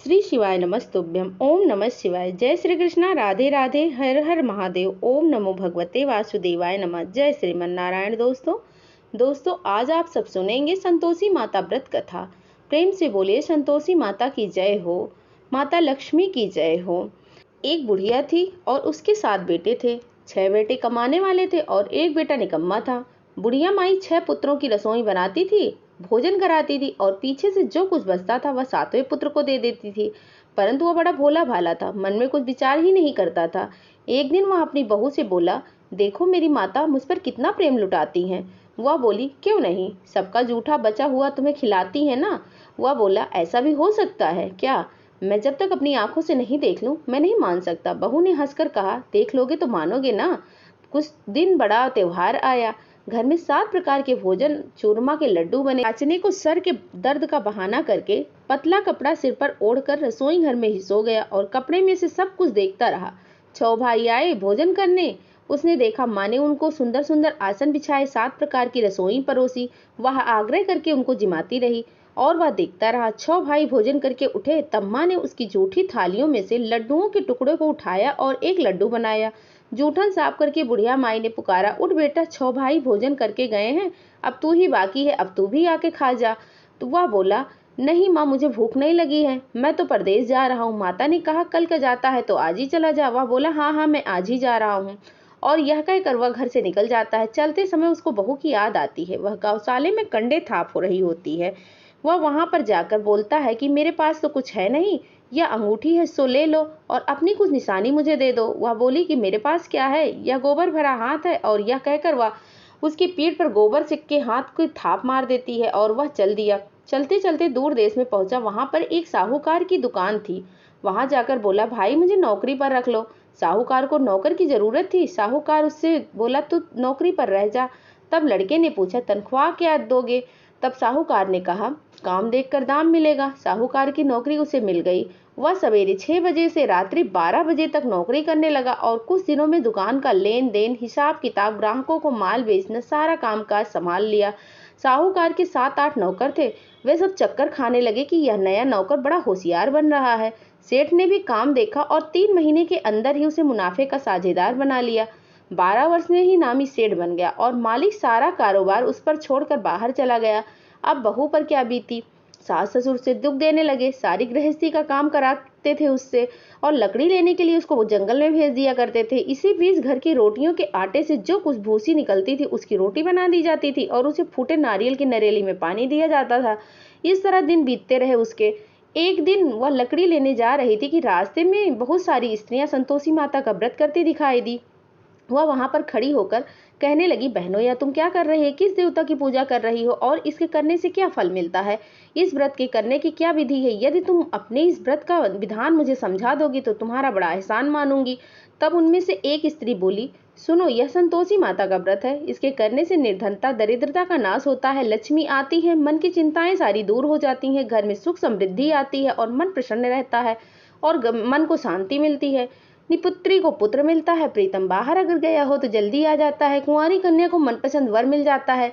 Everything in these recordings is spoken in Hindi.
श्री शिवाय नमस्तुभ्यम। ओम नमः शिवाय। जय श्री कृष्णा। राधे राधे। हर हर महादेव। ओम नमो भगवते वासुदेवाय नमः। जय श्रीमन नारायण। दोस्तों आज आप सब सुनेंगे संतोषी माता व्रत कथा। प्रेम से बोलिए संतोषी माता की जय हो, माता लक्ष्मी की जय हो। एक बुढ़िया थी और उसके 7 बेटे थे। 6 बेटे कमाने वाले थे और एक बेटा निकम्मा था। बुढ़िया माई 6 पुत्रों की रसोई बनाती थी, भोजन कराती थी और पीछे से जो कुछ बचता था वह 7वें पुत्र को दे देती थी। परंतु वह बड़ा भोला भाला था, मन में कुछ विचार ही नहीं करता था। एक दिन वह अपनी बहू से बोला, देखो मेरी माता मुझ पर कितना प्रेम लुटाती हैं। वह बोली, क्यों नहीं, सबका जूठा बचा हुआ तुम्हें खिलाती है ना। वह बोला, ऐसा भी हो सकता है क्या? मैं जब तक अपनी आंखों से नहीं देख लूं मैं नहीं मान सकता। बहू ने हंसकर कहा, देख लोगे तो मानोगे ना। कुछ दिन बड़ा त्योहार आया। घर में 7 प्रकार के भोजन, चूरमा के लड्डू बने। नाचने को सर के दर्द का बहाना करके पतला कपड़ा सिर पर ओढ़कर रसोई घर में ही सो गया और कपड़े में से सब कुछ देखता रहा। 6 भाई आए भोजन करने। उसने देखा माँ ने उनको सुंदर सुंदर आसन बिछाए, 7 प्रकार की रसोई परोसी। वह आग्रह करके उनको जिमाती रही और वह देखता रहा। 6 भाई भोजन करके उठे तब माँ ने उसकी जूठी थालियों में से लड्डुओं के टुकड़े को उठाया और एक लड्डू बनाया। जूठन साफ करके बुढ़िया माई ने पुकारा, उठ बेटा, 6 भाई भोजन करके गए हैं, अब तू ही बाकी है, अब तू भी आके खा जा। तो वह बोला, नहीं माँ, मुझे भूख नहीं लगी है, मैं तो परदेश जा रहा हूँ। माता ने कहा, कल का जाता है तो आज ही चला जा। वह बोला, हाँ हाँ मैं आज ही जा रहा हूँ। और यह कहकर वह घर से निकल जाता है। चलते समय उसको बहू की याद आती है। वह गौशाले में कंडे थाप हो रही होती है। वह वहां पर जाकर बोलता है कि मेरे पास तो कुछ है नहीं, यह अंगूठी है सो ले लो और अपनी कुछ निशानी मुझे दे दो। वह बोली कि मेरे पास क्या है, यह गोबर भरा हाथ है। और यह कहकर वह उसकी पीठ पर गोबर से के हाथ को थाप मार देती है और वह चल दिया। चलते चलते दूर देश में पहुंचा। वहां पर एक साहूकार की दुकान थी। वहां जाकर बोला, भाई मुझे नौकरी पर रख लो। साहूकार को नौकर की जरूरत थी। साहूकार उससे बोला, तू नौकरी पर रह जा। तब लड़के ने पूछा, तनख्वाह क्या दोगे? तब साहूकार ने कहा, काम देखकर दाम मिलेगा। साहूकार की नौकरी उसे मिल गई। वह सवेरे 6 बजे से रात्रि 12 बजे तक नौकरी करने लगा और कुछ दिनों में दुकान का लेन देन, हिसाब किताब, ग्राहकों को माल बेचना, सारा कामकाज संभाल लिया। साहूकार के 7-8 नौकर थे। वे सब चक्कर खाने लगे कि यह नया नौकर बड़ा होशियार बन रहा है। सेठ ने भी काम देखा और 3 महीने के अंदर ही उसे मुनाफे का साझेदार बना लिया। 12 वर्ष में ही नामी सेठ बन गया और मालिक सारा कारोबार उस पर छोड़कर बाहर चला गया। अब बहू पर क्या बीती। सास ससुर से दुख देने लगे, सारी गृहस्थी का काम कराते थे उससे और लकड़ी लेने के लिए उसको वो जंगल में भेज दिया करते थे। इसी बीच घर की रोटियों के आटे से जो कुछ भूसी निकलती थी उसकी रोटी बना दी जाती थी और उसे फूटे नारियल की नरेली में पानी दिया जाता था। इस तरह दिन बीतते रहे उसके। एक दिन वह लकड़ी लेने जा रही थी कि रास्ते में बहुत सारी स्त्रियां संतोषी माता का व्रत करती दिखाई दी। वह वहां पर खड़ी होकर कहने लगी, बहनों यह तुम क्या कर रही है, किस देवता की पूजा कर रही हो और इसके करने से क्या फल मिलता है, इस व्रत के करने की क्या विधि है? यदि तुम अपने इस व्रत का विधान मुझे समझा दोगी तो तुम्हारा बड़ा एहसान मानूंगी। तब उनमें से एक स्त्री बोली, सुनो, यह संतोषी माता का व्रत है, इसके करने से निर्धनता दरिद्रता का नाश होता है, लक्ष्मी आती है, मन की चिंताएं सारी दूर हो जाती हैं, घर में सुख समृद्धि आती है और मन प्रसन्न रहता है और मन को शांति मिलती है। निपुत्री को पुत्र मिलता है, प्रीतम बाहर अगर गया हो तो जल्दी आ जाता है, कुंवारी कन्या को मनपसंद वर मिल जाता है,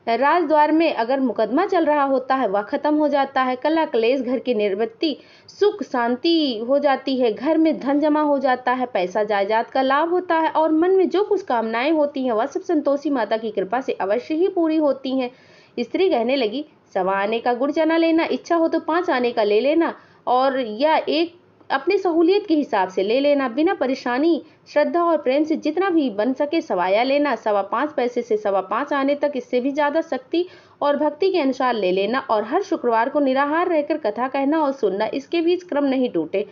राजद्वार में अगर मुकदमा चल रहा होता है वह खत्म हो जाता है, कला क्लेश घर की निवृत्ति, सुख शांति हो जाती है, घर में धन जमा हो जाता है, पैसा जायदाद का लाभ होता है और मन में जो कुछ कामनाएं होती हैं वह सब संतोषी माता की कृपा से अवश्य ही पूरी होती हैं। स्त्री कहने लगी, 1.25 आने का गुड़ चना लेना, इच्छा हो तो 5 आने का ले लेना और या एक अपनी सहूलियत के हिसाब से ले लेना, बिना परेशानी, श्रद्धा और प्रेम से जितना भी बन सके सवाया लेना, 5.25 पैसे से 5.25 आने तक, इससे भी ज्यादा शक्ति और भक्ति के अनुसार ले लेना और हर शुक्रवार को निराहार रहकर कथा कहना और सुनना, इसके बीच क्रम नहीं टूटे,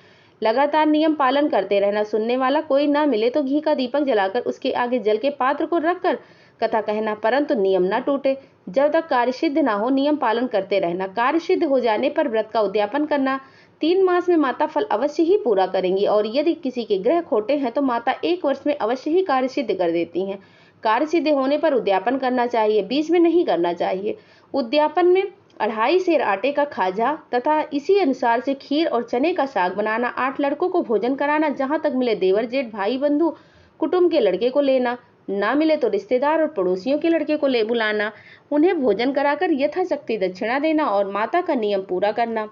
लगातार नियम पालन करते रहना, सुनने वाला कोई ना मिले तो घी का दीपक जलाकर उसके आगे जल के पात्र को रखकर कथा कहना, परंतु नियम ना टूटे, जब तक कार्य सिद्ध ना हो नियम पालन करते रहना, कार्य सिद्ध हो जाने पर व्रत का उद्यापन करना। 3 मास में माता फल अवश्य ही पूरा करेंगी और यदि किसी के ग्रह खोटे हैं तो माता 1 वर्ष में अवश्य ही कार्य सिद्ध कर देती हैं। कार्य सिद्ध होने पर उद्यापन करना चाहिए, बीच में नहीं करना चाहिए। उद्यापन में 2.5 सेर आटे का खाजा तथा इसी अनुसार से खीर और चने का साग बनाना, 8 लड़कों को भोजन कराना, जहां तक मिले देवर जेठ भाई बंधु कुटुंब के लड़के को लेना, ना मिले तो रिश्तेदार और पड़ोसियों के लड़के को ले बुलाना, उन्हें भोजन कराकर यथाशक्ति दक्षिणा देना और माता का नियम पूरा करना।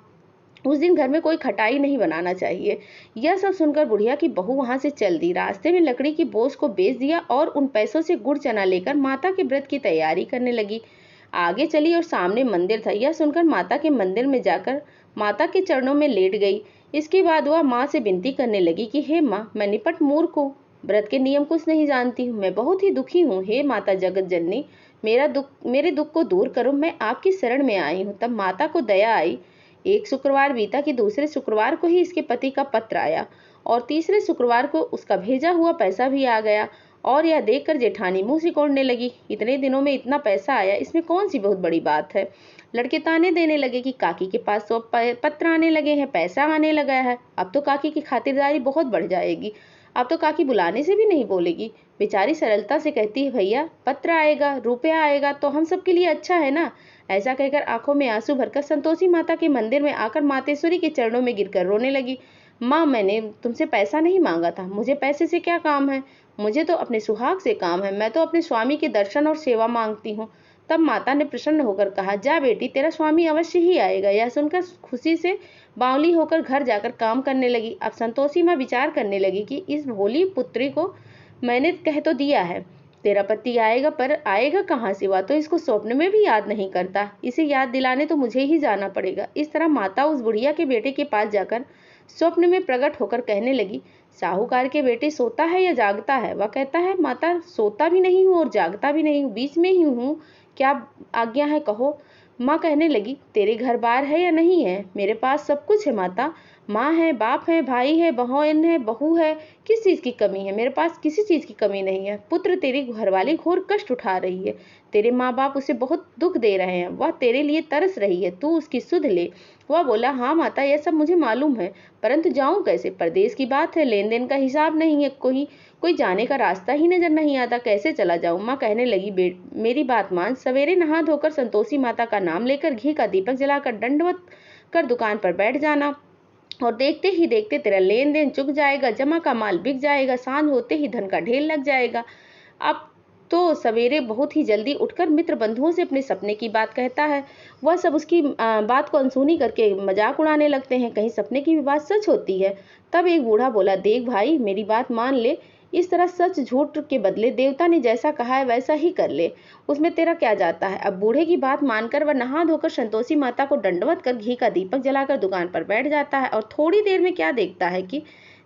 उस दिन घर में कोई खटाई नहीं बनाना चाहिए। यह सब सुनकर बुढ़िया की बहू वहां से चल दी। रास्ते में लकड़ी की बोझ को बेच दिया और उन पैसों से गुड़ चना लेकर माता के व्रत की तैयारी करने लगी। आगे चली और सामने मंदिर था। यह सुनकर माता के मंदिर में जाकर माता के चरणों में लेट गई। इसके बाद वह माँ से विनती करने लगी कि हे माँ, मैं निपट मूर्ख हूँ, व्रत के नियम कुछ नहीं जानती हूँ, मैं बहुत ही दुखी हूँ। हे माता जगत जननी, मेरे दुख को दूर करो, मैं आपकी शरण में आई हूँ। तब माता को दया आई। एक शुक्रवार बीता कि दूसरे शुक्रवार को ही इसके पति का पत्र आया और तीसरे शुक्रवार को उसका भेजा हुआ पैसा भी आ गया। और यह देखकर जेठानी मुंह सिकोड़ने लगी। इतने दिनों में इतना पैसा आया, इसमें कौन सी बहुत बड़ी बात है। लड़के ताने देने लगे कि काकी के पास तो पत्र आने लगे हैं, पैसा आने लगा है, अब तो काकी की खातिरदारी बहुत बढ़ जाएगी, अब तो काकी बुलाने से भी नहीं बोलेगी। बेचारी सरलता से कहती है, भैया पत्र आएगा, रुपया आएगा तो हम सबके लिए अच्छा है ना। ऐसा कहकर आंखों में आंसू भरकर संतोषी माता के मंदिर में आकर मातेश्वरी के चरणों में गिरकर रोने लगी। माँ, मैंने तुमसे पैसा नहीं मांगा था, मुझे पैसे से क्या काम है, मुझे तो अपने सुहाग से काम है, मैं तो अपने स्वामी के दर्शन और सेवा मांगती हूँ। तब माता ने प्रसन्न होकर कहा, जा बेटी, तेरा स्वामी अवश्य ही आएगा। यह सुनकर खुशी से बावली होकर घर जाकर काम करने लगी। अब संतोषी माँ विचार करने लगी कि इस भोली पुत्री को मैंने कह तो दिया है तेरा पति आएगा, पर आएगा कहाँ से, वह तो इसको स्वप्न में भी याद नहीं करता, इसे याद दिलाने तो मुझे ही जाना पड़ेगा। इस तरह माता उस बुढ़िया के बेटे के पास जाकर स्वप्न में प्रकट होकर कहने लगी, साहूकार के बेटे सोता है या जागता है। वह कहता है, माता सोता भी नहीं हूँ और जागता भी नहीं हूँ, बीच में ही हूँ, क्या आज्ञा है कहो। माँ कहने लगी, तेरे घर बार है या नहीं है। मेरे पास सब कुछ है माता, माँ है, बाप है, भाई है, बहन है, बहू है, किस चीज की कमी है। मेरे पास किसी चीज की कमी नहीं है। पुत्र, तेरी घरवाली घोर कष्ट उठा रही है, तेरे माँ बाप उसे बहुत दुख दे रहे हैं, वह तेरे लिए तरस रही है, तू उसकी सुध ले। वह बोला, हाँ माता, यह सब मुझे मालूम है, परंतु जाऊं कैसे, परदेश की बात है, लेन देन का हिसाब नहीं है, कोई जाने का रास्ता ही नजर नहीं आता, कैसे चला जाऊं। माँ कहने लगी, मेरी बात मान, सवेरे नहा धोकर संतोषी माता का नाम लेकर घी का दीपक जलाकर दंडवत कर दुकान पर बैठ जाना और देखते ही देखते तेरा लेन देन चुक जाएगा, जमा का माल बिक जाएगा, सांझ होते ही धन का ढेर लग जाएगा। अब तो सवेरे बहुत ही जल्दी उठकर मित्र बंधुओं से अपने सपने की बात कहता है। वह सब उसकी बात को अनसुनी करके मजाक उड़ाने लगते हैं, कहीं सपने की भी बात सच होती है। तब एक बूढ़ा बोला, देख भाई, मेरी बात मान ले, इस तरह सच झूठ के बदले देवता ने जैसा कहा है वैसा ही कर ले, उसमें तेरा क्या जाता है। अब बूढ़े की बात मानकर वह नहा धोकर संतोषी माता को दंडवत कर घी का दीपक जलाकर दुकान पर बैठ जाता है और थोड़ी देर में क्या देखता है कि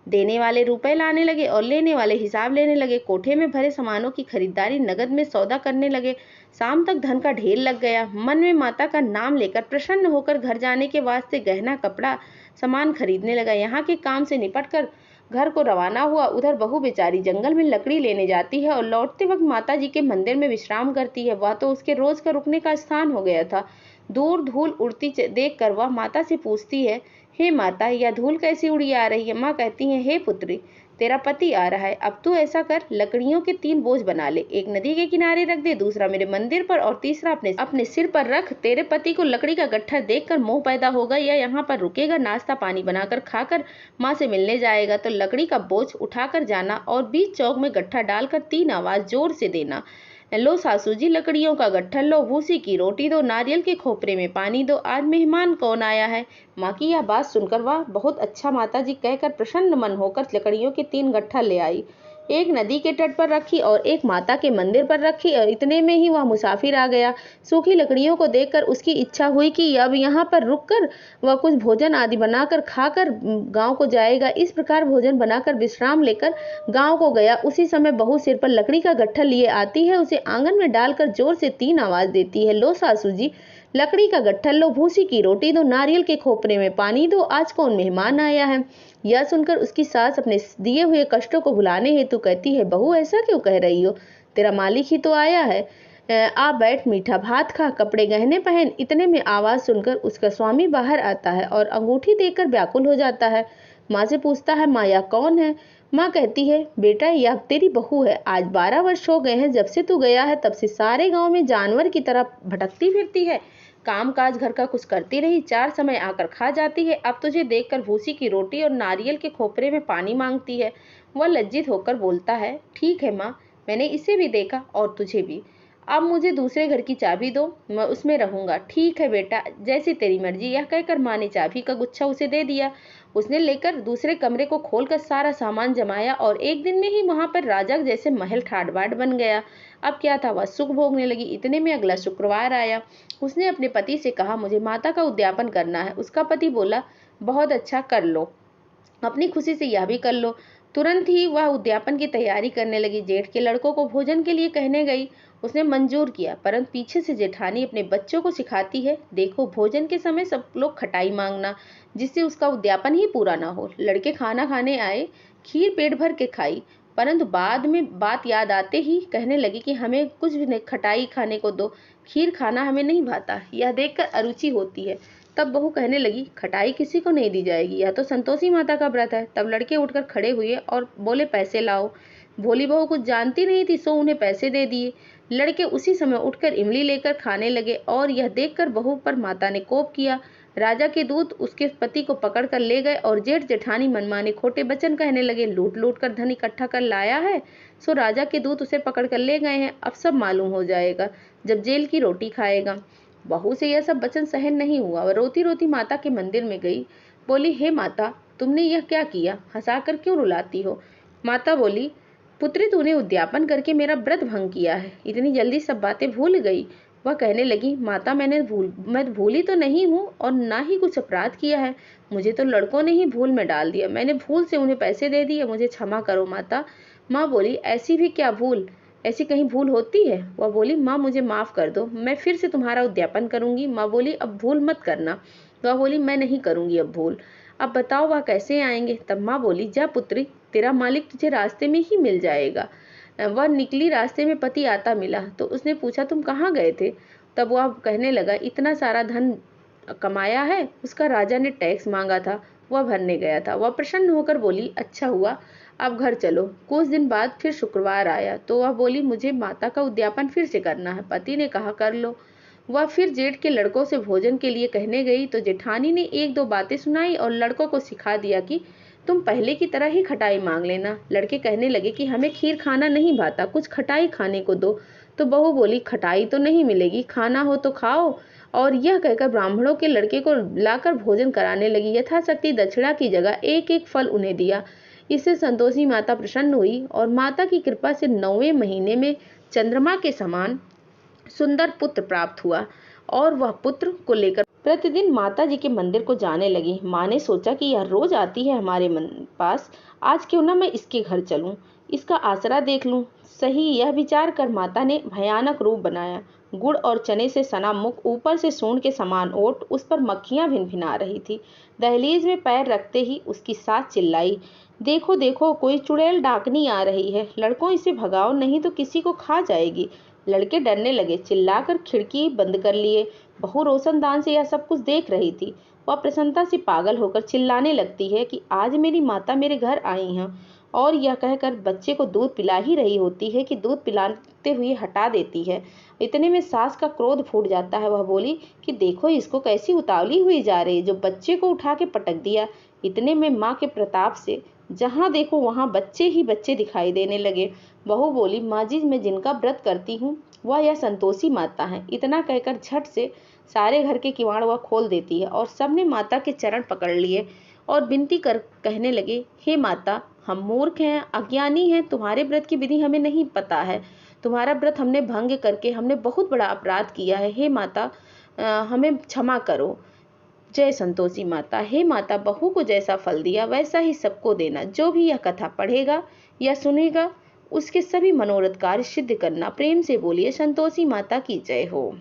देने वाले रुपए लाने लगे और लेने वाले हिसाब लेने लगे। कोठे में भरे सामानों की खरीदारी नगद में सौदा करने लगे। शाम तक धन का ढेर लग गया। मन में माता का नाम लेकर प्रसन्न होकर घर जाने के वास्ते गहना कपड़ा सामान खरीदने लगा। यहाँ के काम से निपट कर घर को रवाना हुआ। उधर बहू बेचारी जंगल में लकड़ी लेने जाती है और लौटते वक्त माता जी के मंदिर में विश्राम करती है। वह तो उसके रोज का रुकने का स्थान हो गया था। दूर धूल उड़ती देख कर वह माता से पूछती है, हे माता, यह धूल कैसी उड़ी आ रही है। माँ कहती है, हे पुत्री, तेरा पति आ रहा है, अब तू ऐसा कर, लकड़ियों के 3 बोझ बना ले, एक नदी के किनारे रख दे, दूसरा मेरे मंदिर पर और तीसरा अपने सिर पर रख। तेरे पति को लकड़ी का गट्ठर देखकर मोह पैदा होगा या यहाँ पर रुकेगा, नाश्ता पानी बनाकर खाकर माँ से मिलने जाएगा, तो लकड़ी का बोझ उठाकर जाना और बीच चौक में गट्ठा डालकर 3 आवाज जोर से देना, लो सासू जी, लकड़ियों का गट्ठर लो, भूसी की रोटी दो, नारियल के खोपरे में पानी दो, आज मेहमान कौन आया है। माँ की यह बात सुनकर वह बहुत अच्छा माता जी कहकर प्रसन्न मन होकर लकड़ियों के 3 गट्ठर ले आई। एक नदी के तट पर रखी और एक माता के मंदिर पर रखी और इतने में ही वह मुसाफिर आ गया। सूखी लकड़ियों को देखकर उसकी इच्छा हुई कि अब यहाँ पर रुककर वह कुछ भोजन आदि बनाकर खाकर गांव को जाएगा। इस प्रकार भोजन बनाकर विश्राम लेकर गांव को गया। उसी समय बहू सिर पर लकड़ी का गट्ठर लिए आती है, उसे आंगन में डालकर जोर से 3 आवाज देती है, लो सासू जी, लकड़ी का गट्ठर लो, भूसी की रोटी दो, नारियल के खोपरे में पानी दो, आज कौन मेहमान आया है। यह सुनकर उसकी सास अपने दिए हुए कष्टों को भुलाने हेतु कहती है, बहू ऐसा क्यों कह रही हो, तेरा मालिक ही तो आया है, आ बैठ, मीठा भात खा, कपड़े गहने पहन। इतने में आवाज सुनकर उसका स्वामी बाहर आता है और अंगूठी देकर व्याकुल हो जाता है। माँ से पूछता है, माँ यह कौन है। माँ कहती है, बेटा यह तेरी बहू है, आज 12 वर्ष हो गए हैं जब से तू गया है, तब से सारे गांव में जानवर की तरह भटकती फिरती है, काम काज घर का कुछ करती रही, 4 समय आकर खा जाती है, अब तुझे देखकर भूसी की रोटी और नारियल के खोपरे में पानी मांगती है। वह लज्जित होकर बोलता है, ठीक है माँ, मैंने इसे भी देखा और तुझे भी, अब मुझे दूसरे घर की चाबी दो, मैं उसमें रहूंगा। ठीक है बेटा, जैसी तेरी मर्जी। यह कहकर माँ ने चाबी का गुच्छा उसे दे दिया। उसने लेकर दूसरे कमरे को खोलकर सारा सामान जमाया और एक दिन में ही वहां पर राजा जैसे महल ठाट बाट बन गया। अब क्या था, वह सुख भोगने लगी। इतने में अगला शुक्रवार आया। उसने अपने पति से कहा, मुझे माता का उद्यापन करना है। उसका पति बोला, बहुत अच्छा, कर लो, अपनी खुशी से यह भी कर लो। तुरंत ही वह उद्यापन की तैयारी करने लगी। जेठ के लड़कों को भोजन के लिए कहने गई। उसने मंजूर किया, परंतु पीछे से जेठानी अपने बच्चों को सिखाती है, देखो भोजन के समय सब लोग खटाई मांगना, जिससे उसका उद्यापन ही पूरा ना हो। लड़के खाना खाने आए, खीर पेट भर के खाई, परंतु बाद में बात याद आते ही कहने लगी कि हमें कुछ भी नहीं, खटाई खाने को दो, खीर खाना हमें नहीं भाता। यह देखकर अरुचि होती है। तब बहू कहने लगी, खटाई किसी को नहीं दी जाएगी, यह तो संतोषी माता का व्रत है। तब लड़के उठकर खड़े हुए और बोले, पैसे लाओ। भोली बहू कुछ जानती नहीं थी, सो उन्हें पैसे दे दिए। लड़के उसी समय उठकर इमली लेकर खाने लगे और यह देखकर बहू पर माता ने कोप किया। राजा के दूत उसके पति को पकड़ कर ले गए और जेठ जेठानी मनमाने खोटे वचन कहने लगे। लूट लूट कर धन इकट्ठा कर लाया है, सो राजा के दूत उसे पकड़ कर ले गए हैं। अब सब मालूम हो जाएगा जब जेल की रोटी खाएगा। बहू से यह सब वचन सहन नहीं हुआ। वह रोती रोती माता के मंदिर में गई। बोली, हे माता, तुमने यह क्या किया? हंसाकर क्यों रुलाती हो? माता बोली, पुत्री, तूने उद्यापन करके मेरा व्रत भंग किया है, इतनी जल्दी सब बातें भूल गई। वह कहने लगी, माता, मैं भूली तो नहीं हूँ और ना ही कुछ अपराध किया है। मुझे तो लड़कों ने ही भूल में डाल दिया। मैंने भूल से उन्हें पैसे दे दिए, मुझे क्षमा करो माता। माँ बोली, ऐसी भी क्या भूल, ऐसी कहीं भूल होती है? वह बोली, माँ मुझे माफ कर दो, मैं फिर से तुम्हारा उद्यापन करूंगी। माँ बोली, अब भूल मत करना। वह बोली, मैं नहीं करूंगी अब भूल। अब बताओ वह कैसे आएंगे? तब माँ बोली, जा पुत्री, तेरा मालिक तुझे रास्ते में ही मिल जाएगा। वह निकली, रास्ते में पति आता मिला तो उसने पूछा, तुम कहाँ गए थे? तब वह कहने लगा, इतना सारा धन कमाया है, उसका राजा ने टैक्स मांगा था, वह भरने गया था। वह प्रसन्न होकर बोली, अच्छा हुआ, अब घर चलो। कुछ दिन बाद फिर शुक्रवार आया तो वह बोली, मुझे माता का उद्यापन फिर से करना है। पति ने कहा, कर लो। वह फिर जेठ के लड़कों से भोजन के लिए कहने गई तो जेठानी ने एक दो बातें सुनाई और लड़कों को सिखा दिया कि तुम पहले की तरह ही खटाई मांग लेना। लड़के कहने लगे कि हमें खीर खाना नहीं भाता, कुछ खटाई खाने को दो। तो बहू बोली, खटाई तो नहीं मिलेगी, खाना हो तो खाओ। और यह कहकर ब्राह्मणों के लड़के को लाकर भोजन कराने लगी। यथाशक्ति दक्षिणा की जगह एक एक फल उन्हें दिया। इससे संतोषी माता प्रसन्न हुई और माता की कृपा से 9वें महीने में चंद्रमा के समान सुंदर पुत्र प्राप्त हुआ और वह पुत्र को लेकर प्रतिदिन माता जी के मंदिर को जाने लगी। माँ ने सोचा कि यह रोज आती है हमारे पास, आज क्यों ना मैं इसके घर चलूं, इसका आसरा देख लूं। सही, यह विचार कर माता ने भयानक रूप बनाया। गुड़ और चने से सना मुख, ऊपर से सूंड के समान ओठ, उस पर मक्खियां भिनभिना रही थी। दहलीज में पैर रखते ही उसकी सास चिल्लाई, देखो देखो, कोई चुड़ैल डाकनी आ रही है, लड़कों इसे भगाओ, नहीं तो किसी को खा जाएगी। लड़के डरने लगे, चिल्लाकर खिड़की बंद कर लिए। बहू रोशनदान से यह सब कुछ देख रही थी। वह प्रसन्नता से पागल होकर चिल्लाने लगती है कि आज मेरी माता मेरे घर आई हैं, और यह कहकर बच्चे को दूध पिला ही रही होती है कि दूध पिलाते हुए हटा देती है। इतने में सास का क्रोध फूट जाता है। वह बोली कि देखो इसको कैसी उतावली हुई जा रही, जो बच्चे को उठा के पटक दिया। इतने में माँ के प्रताप से जहाँ देखो वहाँ बच्चे ही बच्चे दिखाई देने लगे। बहू बोली, माँ जी, मैं जिनका व्रत करती हूँ वह यह संतोषी माता है। इतना कहकर झट से सारे घर के किवाड़ वह खोल देती है और सबने माता के चरण पकड़ लिए और विनती कर कहने लगे, हे माता, हम मूर्ख हैं, अज्ञानी हैं, तुम्हारे व्रत की विधि हमें नहीं पता है, तुम्हारा व्रत हमने भंग करके हमने बहुत बड़ा अपराध किया है, हे माता हमें क्षमा करो। जय संतोषी माता। हे माता, बहू को जैसा फल दिया वैसा ही सबको देना। जो भी यह कथा पढ़ेगा या सुनेगा उसके सभी मनोरथ कार्य सिद्ध करना। प्रेम से बोलिए संतोषी माता की जय हो।